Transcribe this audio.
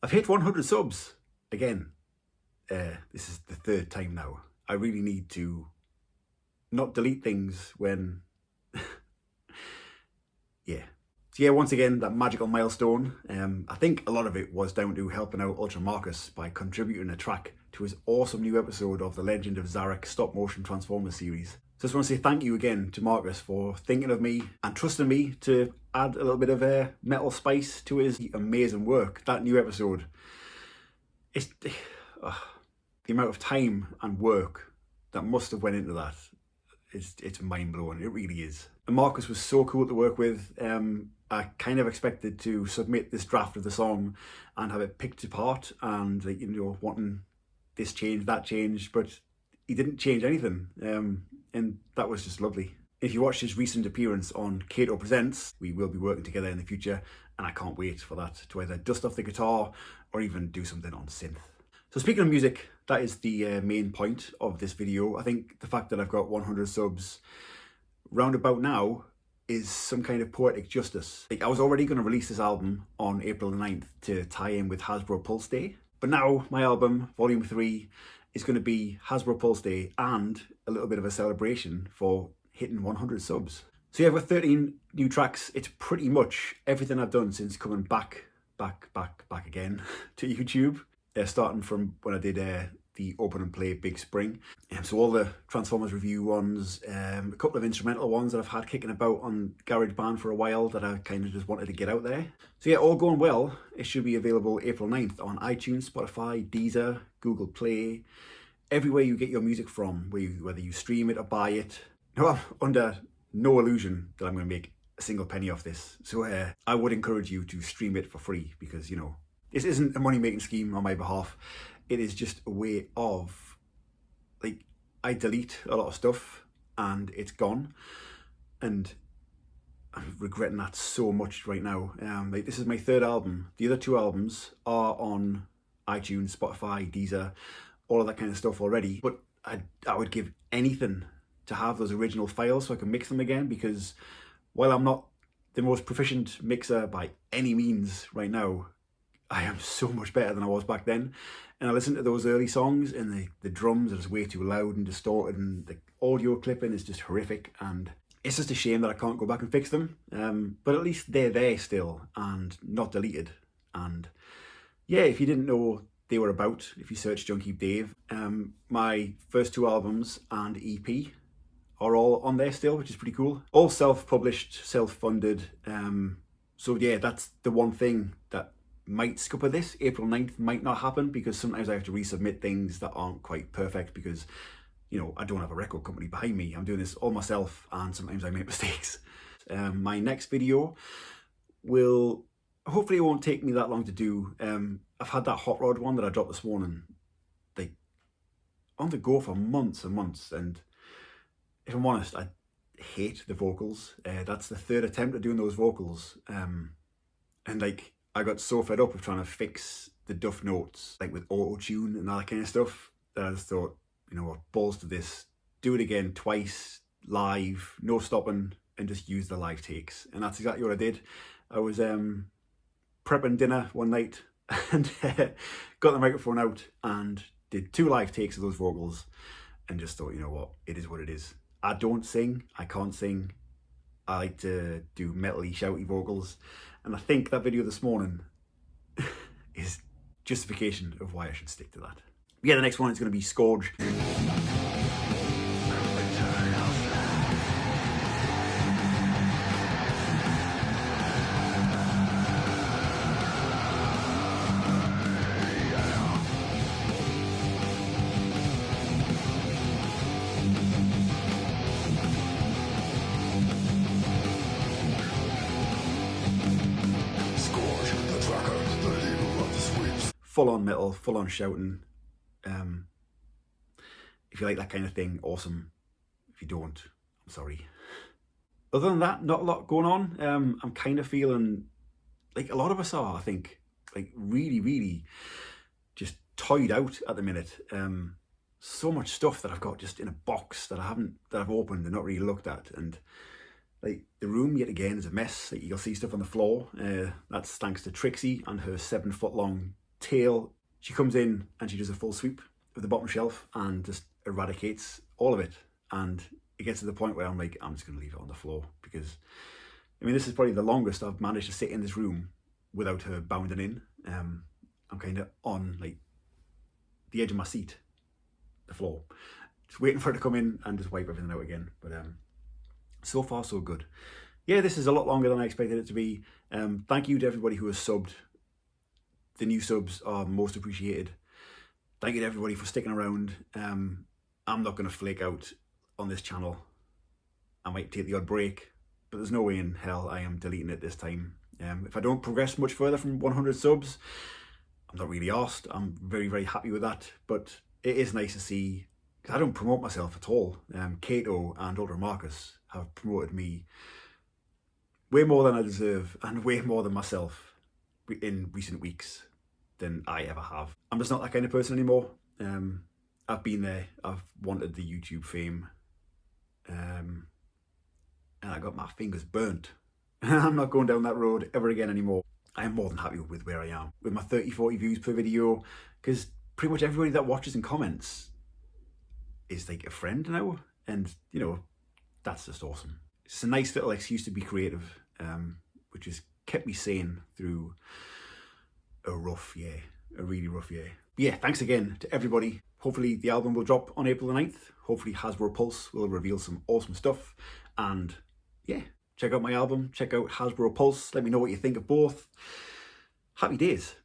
I've hit 100 subs again. This is the third time now. I really need to not delete things when, yeah. So yeah, once again, that magical milestone. I think a lot of it was down to helping out Ultra Marcus by contributing a track to his awesome new episode of the Legend of Zarek stop motion Transformers series. So I just want to say thank you again to Marcus for thinking of me and trusting me to add a little bit of metal spice to his amazing work. That new episode, it's the amount of time and work that must have went into that. It's mind-blowing, it really is. And Marcus was so cool to work with. I kind of expected to submit this draft of the song and have it picked apart and wanting this change, that change, but he didn't change anything, and that was just lovely. If you watched his recent appearance on Kato Presents, we will be working together in the future, and I can't wait for that to either dust off the guitar or even do something on synth. So speaking of music, that is the main point of this video. I think the fact that I've got 100 subs roundabout now is some kind of poetic justice. I was already going to release this album on April the 9th to tie in with Hasbro Pulse Day, but now my album, Volume 3, is going to be Hasbro Pulse Day and a little bit of a celebration for hitting 100 subs. So yeah, with 13 new tracks, it's pretty much everything I've done since coming back again to YouTube. Starting from when I did the Open and Play Big Spring. So all the Transformers review ones, a couple of instrumental ones that I've had kicking about on GarageBand for a while that I kind of just wanted to get out there. So yeah, all going well. It should be available April 9th on iTunes, Spotify, Deezer, Google Play, everywhere you get your music from, whether you stream it or buy it. No, I'm under no illusion that I'm going to make a single penny off this. So I would encourage you to stream it for free because, this isn't a money-making scheme on my behalf. It is just a way of, I delete a lot of stuff and it's gone. And I'm regretting that so much right now. This is my third album. The other two albums are on iTunes, Spotify, Deezer, all of that kind of stuff already. But I would give anything to have those original files so I can mix them again, because while I'm not the most proficient mixer by any means right now, I am so much better than I was back then. And I listened to those early songs and the drums are just way too loud and distorted, and the audio clipping is just horrific, and it's just a shame that I can't go back and fix them. But at least they're there still and not deleted. And yeah, if you didn't know they were about, if you search Junkie Dave, my first two albums and EP are all on there still, which is pretty cool. All self-published, self-funded. So yeah, that's the one thing that might scupper this. April 9th might not happen because sometimes I have to resubmit things that aren't quite perfect because, I don't have a record company behind me. I'm doing this all myself and sometimes I make mistakes. My next video will, hopefully it won't take me that long to do. I've had that Hot Rod one that I dropped this morning, on the go for months and months, and if I'm honest, I hate the vocals. That's the third attempt at doing those vocals. And I got so fed up with trying to fix the duff notes, with auto-tune and all that kind of stuff, that I just thought, what, balls to this, do it again twice, live, no stopping, and just use the live takes. And that's exactly what I did. I was prepping dinner one night and got the microphone out and did 2 live takes of those vocals and just thought, what, it is what it is. I don't sing, I can't sing. I like to do metally, shouty vocals. And I think that video this morning is justification of why I should stick to that. But yeah, the next one is going to be Scourge. Full on metal, full on shouting. If you like that kind of thing, awesome. If you don't, I'm sorry. Other than that, not a lot going on. I'm kind of feeling like a lot of us are, I think, really just toyed out at the minute. So much stuff that I've got just in a box that I've opened and not really looked at, and the room yet again is a mess. You'll see stuff on the floor. That's thanks to Trixie and her 7-foot long tail. She comes in and she does a full sweep of the bottom shelf and just eradicates all of it. And it gets to the point where I'm like, I'm just going to leave it on the floor, because I mean, this is probably the longest I've managed to sit in this room without her bounding in. I'm kind of on like the edge of my seat, the floor, just waiting for her to come in and just wipe everything out again. But so far so good. Yeah, this is a lot longer than I expected it to be. Thank you to everybody who has subbed. The new subs are most appreciated. Thank you to everybody for sticking around. I'm not going to flake out on this channel. I might take the odd break, but there's no way in hell I am deleting it this time. If I don't progress much further from 100 subs, I'm not really arsed. I'm very, very happy with that. But it is nice to see, because I don't promote myself at all. Kato and Ultra Marcus have promoted me way more than I deserve, and way more than myself in recent weeks than I ever have. I'm just not that kind of person anymore. I've been there. I've wanted the YouTube fame. And I got my fingers burnt. I'm not going down that road ever again anymore. I am more than happy with where I am, with my 30-40 views per video, because pretty much everybody that watches and comments is like a friend now, and you know, that's just awesome. It's a nice little excuse to be creative, which has kept me sane through a rough year, a really rough year. But yeah, thanks again to everybody. Hopefully the album will drop on April the 9th. Hopefully Hasbro Pulse will reveal some awesome stuff. And yeah, check out my album, check out Hasbro Pulse. Let me know what you think of both. Happy days.